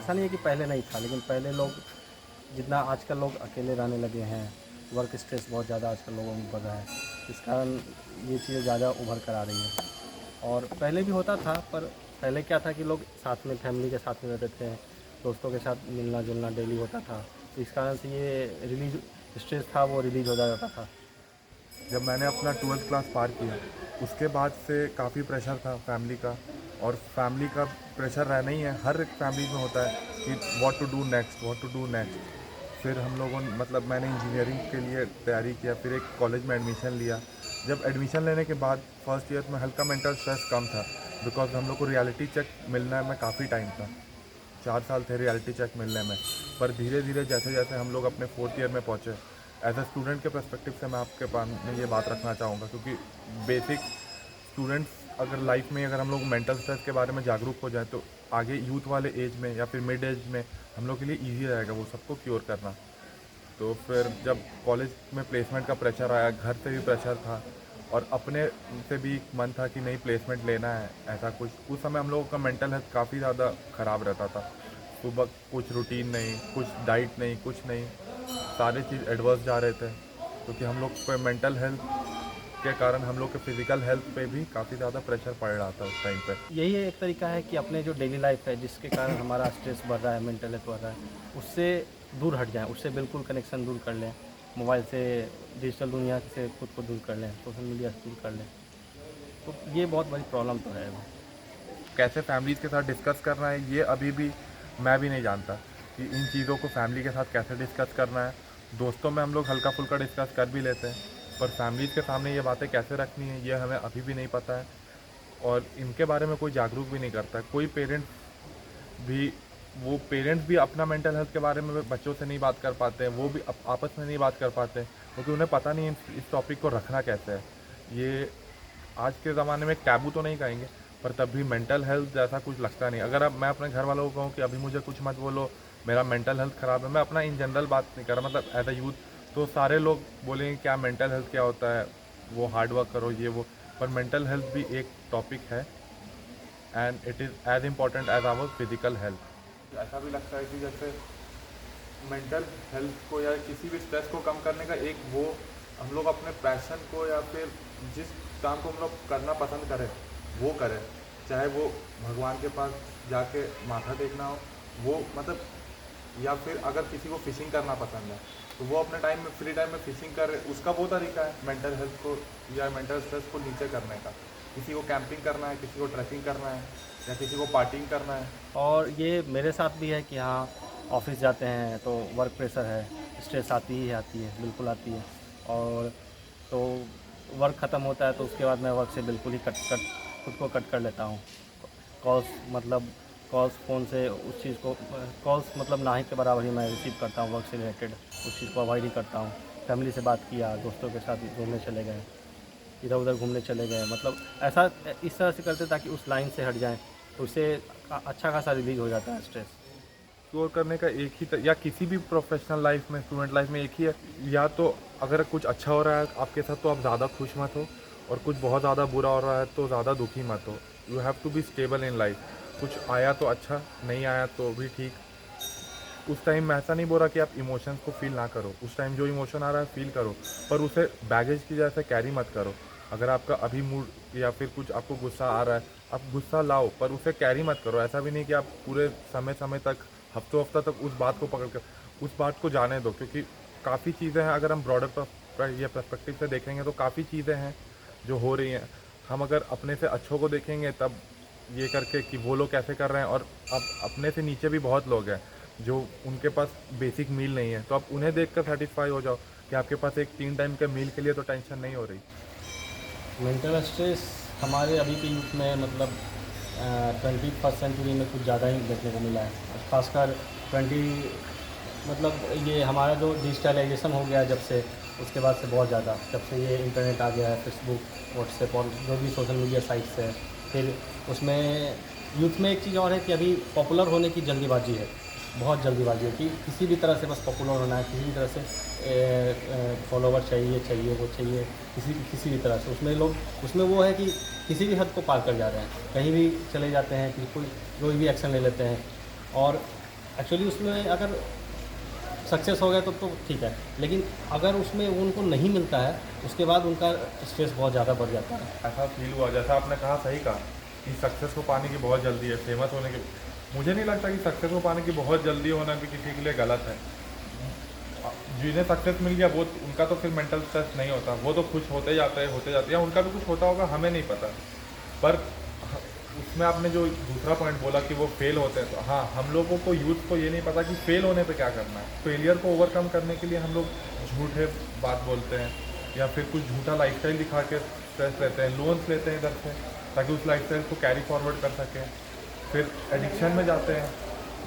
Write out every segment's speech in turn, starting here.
ऐसा नहीं है कि पहले नहीं था, लेकिन पहले लोग जितना आजकल लोग अकेले रहने लगे हैं, वर्क स्ट्रेस बहुत ज़्यादा आजकल लोगों में बढ़ रहा है, इस कारण ये चीज़ें ज़्यादा उभर कर आ रही हैं। और पहले भी होता था, पर पहले क्या था कि लोग साथ में फैमिली के साथ में रहते थे, दोस्तों के साथ मिलना जुलना डेली होता था, तो इस कारण से ये रिलीज स्ट्रेस था वो रिलीज हो जाता था। जब मैंने अपना 12th क्लास पार किया, उसके बाद से काफ़ी प्रेशर था फैमिली का। और फैमिली का प्रेशर रहना ही है, हर एक फैमिली में होता है कि what to do next, what to do next. फिर हम लोगों ने मतलब मैंने इंजीनियरिंग के लिए तैयारी किया, फिर एक कॉलेज में एडमिशन लिया। जब एडमिशन लेने के बाद फर्स्ट ईयर में हल्का मेंटल स्ट्रेस कम था, बिकॉज हम लोग को रियलिटी चेक मिलने में काफ़ी टाइम था, 4 साल थे रियलिटी चेक मिलने में। पर धीरे धीरे जैसे जैसे हम लोग अपने 4th ईयर में पहुँचे, एज अ स्टूडेंट के पर्सपेक्टिव से मैं आपके पास में ये बात रखना चाहूँगा, क्योंकि बेसिक स्टूडेंट्स अगर लाइफ में अगर हम लोग मेंटल स्ट्रेस के बारे में जागरूक हो जाए तो आगे यूथ वाले एज में या फिर मिड एज में हम लोग के लिए ईजी रहेगा वो सबको क्योर करना। तो फिर जब कॉलेज में प्लेसमेंट का प्रेशर आया, घर से भी प्रेशर था और अपने से भी मन था कि नहीं प्लेसमेंट लेना है ऐसा कुछ, उस समय हम लोगों का मेंटल हेल्थ काफ़ी ज़्यादा ख़राब रहता था। सुबह कुछ रूटीन नहीं, कुछ डाइट नहीं, कुछ नहीं, सारे चीज़ एडवर्स जा रहे थे, क्योंकि हम लोग पे मेंटल हेल्थ के कारण हम लोग के फिज़िकल हेल्थ पे भी काफ़ी ज़्यादा प्रेशर पड़ रहा था उस टाइम पे। यही एक तरीका है कि अपने जो डेली लाइफ है जिसके कारण हमारा स्ट्रेस बढ़ रहा है, मेंटल हेल्थ बढ़ रहा है, उससे दूर हट जाएं, उससे बिल्कुल कनेक्शन दूर कर लें, मोबाइल से, डिजिटल दुनिया से खुद को दूर कर लें, सोशल मीडिया से दूर कर लें। तो ये बहुत बड़ी प्रॉब्लम तो है। कैसे फैमिलीज़ के साथ डिस्कस करना है ये अभी भी मैं भी नहीं जानता कि इन चीज़ों को फैमिली के साथ कैसे डिस्कस करना है। दोस्तों में हम लोग हल्का फुल्का डिस्कस कर भी लेते हैं, पर फैमिलीज़ के सामने ये बातें कैसे रखनी है ये हमें अभी भी नहीं पता है। और इनके बारे में कोई जागरूक भी नहीं करता है, कोई पेरेंट्स भी, वो पेरेंट्स भी अपना मेंटल हेल्थ के बारे में बच्चों से नहीं बात कर पाते हैं, वो भी आपस में नहीं बात कर पाते हैं, क्योंकि उन्हें पता नहीं इस टॉपिक को रखना कैसे है। ये आज के ज़माने में एक टैबू तो नहीं कहेंगे, पर तब भी मेंटल हेल्थ जैसा कुछ लगता नहीं। अगर अब मैं अपने घर वालों को कहूँ कि अभी मुझे कुछ मत बोलो, मेरा मेंटल हेल्थ ख़राब है, मैं अपना इन जनरल बात नहीं कर रहा, मतलब एज अ यूथ, तो सारे लोग बोलेंगे क्या मेंटल हेल्थ क्या होता है, वो हार्ड वर्क करो ये वो। पर मेंटल हेल्थ भी एक टॉपिक है and it is as important as our physical health. ऐसा भी लगता है कि जैसे मेंटल हेल्थ को या किसी भी स्ट्रेस को कम करने का एक वो, हम लोग अपने पैशन को या फिर जिस काम को हम लोग करना पसंद करें वो करें, चाहे वो भगवान के पास जाके माथा टेकना हो, वो मतलब, या फिर अगर किसी को फिशिंग करना पसंद है तो वो अपने टाइम में फ्री टाइम में फिशिंग करे, उसका वो तरीका है मेंटल हेल्थ को या मेंटल स्ट्रेस को नीचे करने का। किसी को कैंपिंग करना है, किसी को ट्रैकिंग करना है, या किसी को पार्टिंग करना है। और ये मेरे साथ भी है कि हाँ, ऑफिस जाते हैं तो वर्क प्रेशर है, स्ट्रेस आती ही आती है, बिल्कुल आती है। और तो वर्क ख़त्म होता है तो उसके बाद मैं वर्क से बिल्कुल ही कट खुद को कट कर लेता हूँ। कॉल्स मतलब कॉल्स फ़ोन से उस चीज़ को, कॉल्स मतलब ना ही के बराबर ही मैं रिसीव करता हूँ वर्क से रिलेटेड, उस चीज़ को अवॉइड ही करता हूँ। फैमिली से बात किया, दोस्तों के साथ घूमने चले गए, इधर उधर घूमने चले गए, मतलब ऐसा इस तरह से करते ताकि उस लाइन से हट जाएँ, तो उससे अच्छा खासा रिलीज़ हो जाता है स्ट्रेस। एक्सप्लोर करने का एक ही या किसी भी प्रोफेशनल लाइफ में, स्टूडेंट लाइफ में एक ही है, या तो अगर कुछ अच्छा हो रहा है आपके साथ तो आप ज़्यादा खुश मत हो, और कुछ बहुत ज़्यादा बुरा हो रहा है तो ज़्यादा दुखी मत हो। You have to be stable in life. कुछ आया तो अच्छा, नहीं आया तो भी ठीक। उस टाइम मैं ऐसा नहीं बोल रहा कि आप इमोशंस को फील ना करो, उस टाइम जो इमोशन आ रहा है फील करो, पर उसे बैगेज की जैसे कैरी मत करो। अगर आपका अभी मूड या फिर कुछ आपको गुस्सा आ रहा है, आप गुस्सा लाओ, पर उसे कैरी मत करो। ऐसा भी नहीं कि आप पूरे समय समय तक, हफ्तों हफ्ता तक उस बात को पकड़ कर उस बात को जाने दो, क्योंकि काफ़ी चीज़ें हैं, अगर हम ब्रॉडर ये पर्सपेक्टिव से देखेंगे तो काफ़ी चीज़ें हैं जो हो रही हैं। हम अगर अपने से अच्छों को देखेंगे तब ये करके कि वो लोग कैसे कर रहे हैं, और अब अपने से नीचे भी बहुत लोग हैं जो उनके पास बेसिक मील नहीं है, तो आप उन्हें देखकर सेटिस्फाई हो जाओ कि आपके पास एक 3 टाइम के मील के लिए तो टेंशन नहीं हो रही। मेंटल स्ट्रेस हमारे अभी के यूथ में मतलब 21st सेंचुरी में कुछ ज़्यादा ही देखने को मिला है, और ख़ासकर 20 मतलब ये हमारा जो डिजिटलाइजेशन हो गया है जब से, उसके बाद से बहुत ज़्यादा, जब से ये इंटरनेट आ गया है, फेसबुक, व्हाट्सएप और जो भी सोशल मीडिया साइट्स है, फिर उसमें यूथ में एक चीज़ और है कि अभी पॉपुलर होने की जल्दीबाजी है, बहुत जल्दीबाजी है कि किसी भी तरह से बस पॉपुलर होना है, किसी भी तरह से फॉलोवर चाहिए चाहिए वो चाहिए, किसी भी तरह से उसमें लोग, उसमें वो है कि किसी भी हद को पार कर जा रहे हैं, कहीं भी चले जाते हैं, बिल्कुल कोई भी एक्शन ले लेते हैं। और एक्चुअली उसमें अगर सक्सेस हो गया तो ठीक है, लेकिन अगर उसमें उनको नहीं मिलता है उसके बाद उनका स्ट्रेस बहुत ज़्यादा बढ़ जाता है। ऐसा फील हुआ, जैसा आपने कहा, सही कहा कि सक्सेस को पाने की बहुत जल्दी है, फेमस होने की। मुझे नहीं लगता कि सक्सेस को पाने की बहुत जल्दी होना भी किसी के लिए गलत है। जिन्हें सक्सेस मिल गया वो उनका तो फिर मेंटल स्ट्रेस नहीं होता, वो तो खुश होते जाते हैं, या उनका भी कुछ होता होगा, हमें नहीं पता। पर उसमें आपने जो दूसरा पॉइंट बोला कि वो फेल होते हैं, तो हाँ, हम लोगों को, यूथ को ये नहीं पता कि फेल होने पे क्या करना है। फेलियर को ओवरकम करने के लिए हम लोग झूठे बात बोलते हैं या फिर कुछ झूठा लाइफस्टाइल दिखा के स्ट्रेस लेते हैं, लोन्स लेते हैं इधर से ताकि उस लाइफस्टाइल को कैरी फॉरवर्ड कर सकें। फिर एडिक्शन में जाते हैं,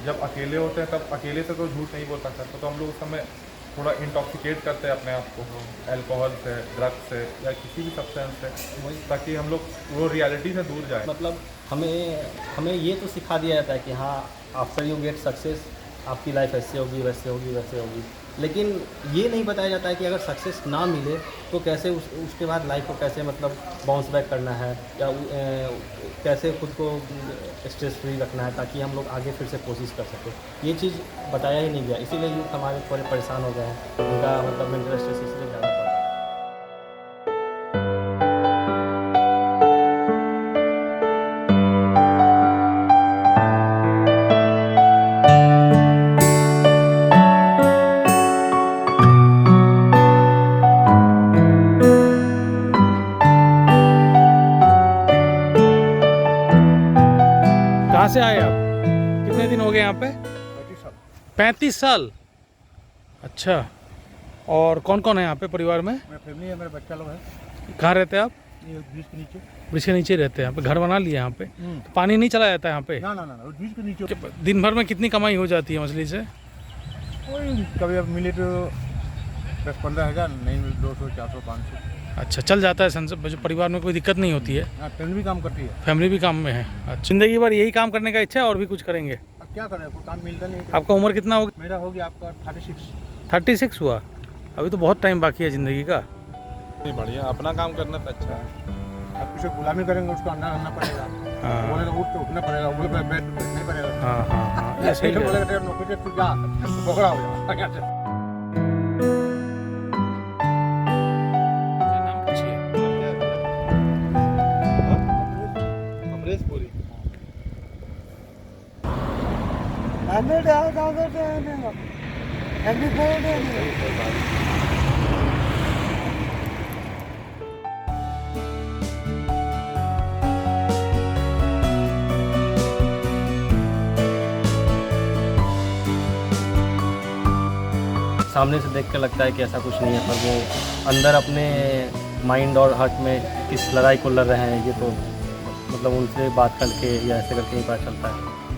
जब अकेले होते हैं तब अकेले से तो झूठ नहीं बोल सकता, तो हम लोग उस समय थोड़ा इंटॉक्सिकेट करते हैं अपने आप को अल्कोहल से, ड्रग्स से या किसी भी सब्सटेंस से, ताकि हम लोग वो रियलिटी से दूर जाए। मतलब हमें ये तो सिखा दिया जाता है कि हाँ, आफ्टर यू गेट सक्सेस आपकी लाइफ ऐसे होगी, वैसे होगी, वैसे होगी, लेकिन ये नहीं बताया जाता है कि अगर सक्सेस ना मिले तो कैसे उसके बाद लाइफ को कैसे मतलब बाउंस बैक करना है, या कैसे खुद को स्ट्रेस फ्री रखना है ताकि हम लोग आगे फिर से कोशिश कर सकें। ये चीज़ बताया ही नहीं गया, इसीलिए यूथ हमारे थोड़े परेशान हो गए हैं, उनका मतलब मेंटल स्ट्रेस इसलिए ज़्यादा बढ़ रहा है। कहाँ से आए आप? कितने दिन हो गए यहाँ पे? 35 साल। अच्छा, और कौन कौन है यहाँ पे परिवार में? मेरा फैमिली है, मेरा बच्चा लोग है। कहाँ रहते हैं आप? ये ब्रिज के नीचे। ब्रिज के नीचे रहते हैं, यहाँ पे घर बना लिया यहाँ पे? तो पानी नहीं चला जाता है यहाँ पे? ना ना ना ना, ब्रिज के नीचे। दिन भर में कितनी कमाई हो जाती है मछली से? कोई कभी अब मिले तो 10-15 हज़ार, नहीं मिले 200, 400, 500। अच्छा, चल जाता है जो परिवार में कोई दिक्कत नहीं होती है? हाँ, फैमिली भी काम करती है। फैमिली भी काम में है। अच्छा, जिंदगी भर यही काम करने का इच्छा है और भी कुछ करेंगे? अब क्या करें, कोई काम मिलता नहीं। आपका उम्र कितना होगा? मेरा हो गया आपका 36। 36 हुआ? अभी तो बहुत टाइम बाकी है ज़िंदगी का। बढ़िया, अपना काम करना तो अच्छा है। अब किसी गुलामी करेंगे उसको अंडा करना पड़ेगा। हाँ। बोले तो उठ तो उठना पड़ेगा, बोले तो बैठ नहीं पड़ेगा। हाँ हाँ हाँ, ये सही है। बोलेगा तेरा नौकरी से तू जा, तो पकड़ा हो जाएगा। सामने से देख के लगता है कि ऐसा कुछ नहीं है, पर वो अंदर अपने माइंड और हार्ट में किस लड़ाई को लड़ रहे हैं ये तो मतलब उनसे बात करके या ऐसे करके ही पता चलता है।